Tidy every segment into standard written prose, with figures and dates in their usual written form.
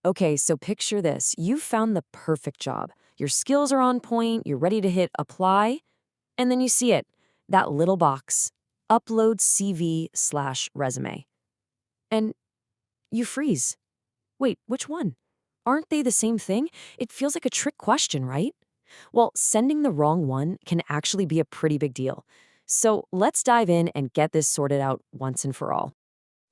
Okay, so picture this. You've found the perfect job. Your skills are on point, you're ready to hit apply, and then you see it, that little box, upload CV/resume. And you freeze. Wait, which one? Aren't they the same thing? It feels like a trick question, right? Well, sending the wrong one can actually be a pretty big deal. So let's dive in and get this sorted out once and for all.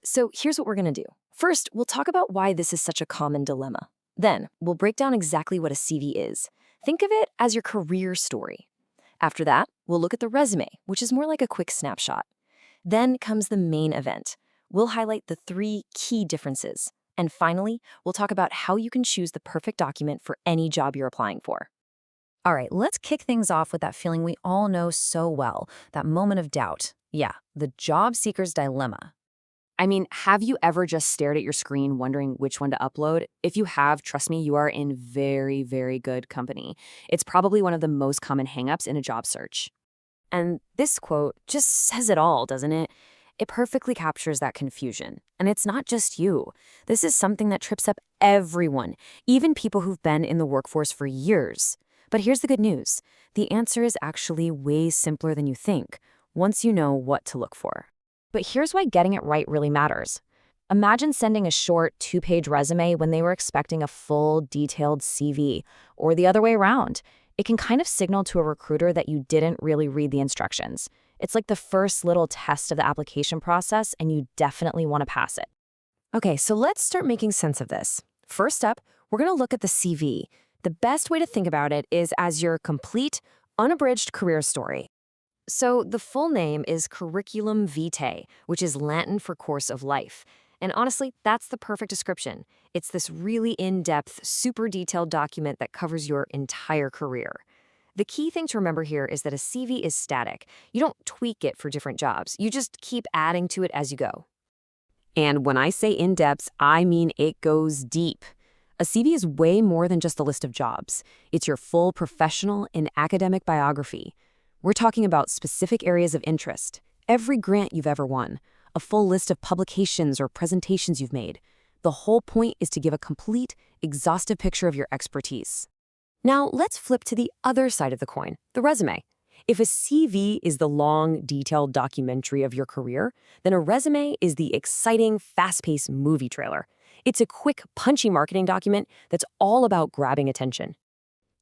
So here's what we're going to do. First, we'll talk about why this is such a common dilemma. Then, we'll break down exactly what a CV is. Think of it as your career story. After that, we'll look at the resume, which is more like a quick snapshot. Then comes the main event. We'll highlight the 3 key differences. And finally, we'll talk about how you can choose the perfect document for any job you're applying for. All right, let's kick things off with that feeling we all know so well, that moment of doubt. Yeah, the job seeker's dilemma. I mean, have you ever just stared at your screen wondering which one to upload? If you have, trust me, you are in very, very good company. It's probably one of the most common hangups in a job search. And this quote just says it all, doesn't it? It perfectly captures that confusion. And it's not just you. This is something that trips up everyone, even people who've been in the workforce for years. But here's the good news. The answer is actually way simpler than you think, once you know what to look for. But here's why getting it right really matters. Imagine sending a short 2-page resume when they were expecting a full, detailed CV, or the other way around. It can kind of signal to a recruiter that you didn't really read the instructions. It's like the first little test of the application process, and you definitely want to pass it. Okay, so let's start making sense of this. First up, we're going to look at the CV. The best way to think about it is as your complete, unabridged career story. So the full name is Curriculum Vitae, which is Latin for course of life. And honestly, that's the perfect description. It's this really in-depth, super detailed document that covers your entire career. The key thing to remember here is that a CV is static. You don't tweak it for different jobs. You just keep adding to it as you go. And when I say in-depth, I mean it goes deep. A CV is way more than just a list of jobs. It's your full professional and academic biography. We're talking about specific areas of interest, every grant you've ever won, a full list of publications or presentations you've made. The whole point is to give a complete, exhaustive picture of your expertise. Now, let's flip to the other side of the coin, the resume. If a CV is the long, detailed documentary of your career, then a resume is the exciting, fast-paced movie trailer. It's a quick, punchy marketing document that's all about grabbing attention.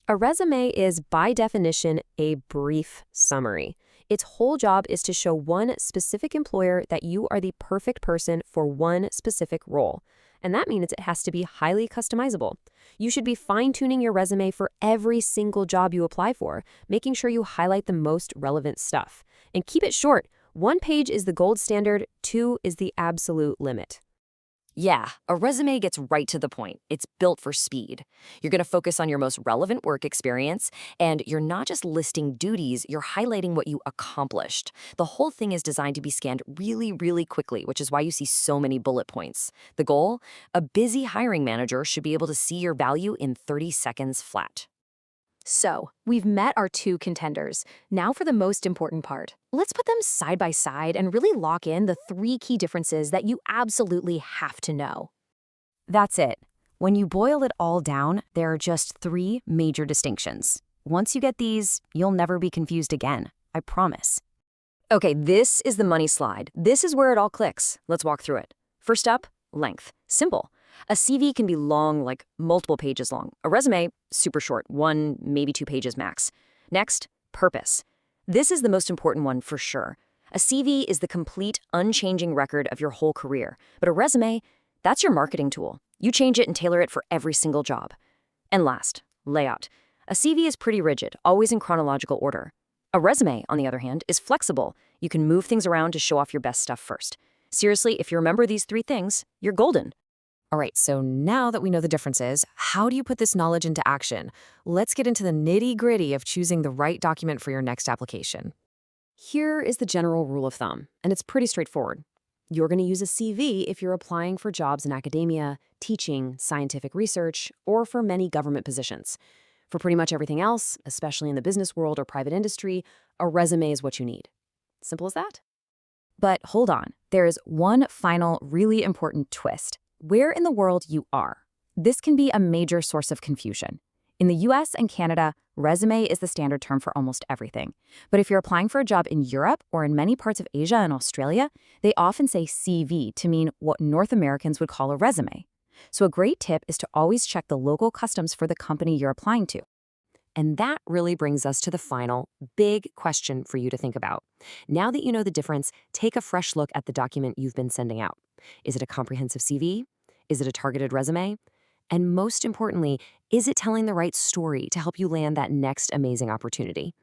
A resume is, by definition, a brief summary. Its whole job is to show one specific employer that you are the perfect person for one specific role. And that means it has to be highly customizable. You should be fine-tuning your resume for every single job you apply for, making sure you highlight the most relevant stuff. And keep it short. 1 page is the gold standard, 2 is the absolute limit. Yeah, a resume gets right to the point. It's built for speed. You're going to focus on your most relevant work experience, and you're not just listing duties, you're highlighting what you accomplished. The whole thing is designed to be scanned really, really quickly, which is why you see so many bullet points. The goal? A busy hiring manager should be able to see your value in 30 seconds flat. So, we've met our 2 contenders. Now for the most important part. Let's put them side by side and really lock in the 3 key differences that you absolutely have to know. That's it. When you boil it all down, there are just 3 major distinctions. Once you get these, you'll never be confused again. I promise. Okay, this is the money slide. This is where it all clicks. Let's walk through it. First up, length. Simple. A CV can be long, like multiple pages long. A resume, super short, 1, maybe 2 pages max. Next, purpose. This is the most important one for sure. A CV is the complete, unchanging record of your whole career. But a resume, that's your marketing tool. You change it and tailor it for every single job. And last, layout. A CV is pretty rigid, always in chronological order. A resume, on the other hand, is flexible. You can move things around to show off your best stuff first. Seriously, if you remember these 3 things, you're golden. All right, so now that we know the differences, how do you put this knowledge into action? Let's get into the nitty-gritty of choosing the right document for your next application. Here is the general rule of thumb, and it's pretty straightforward. You're going to use a CV if you're applying for jobs in academia, teaching, scientific research, or for many government positions. For pretty much everything else, especially in the business world or private industry, a resume is what you need. Simple as that. But hold on, there is one final really important twist. Where in the world you are. This can be a major source of confusion. In the US and Canada, resume is the standard term for almost everything. But if you're applying for a job in Europe or in many parts of Asia and Australia, they often say CV to mean what North Americans would call a resume. So a great tip is to always check the local customs for the company you're applying to. And that really brings us to the final, big question for you to think about. Now that you know the difference, take a fresh look at the document you've been sending out. Is it a comprehensive CV? Is it a targeted resume? And most importantly, is it telling the right story to help you land that next amazing opportunity?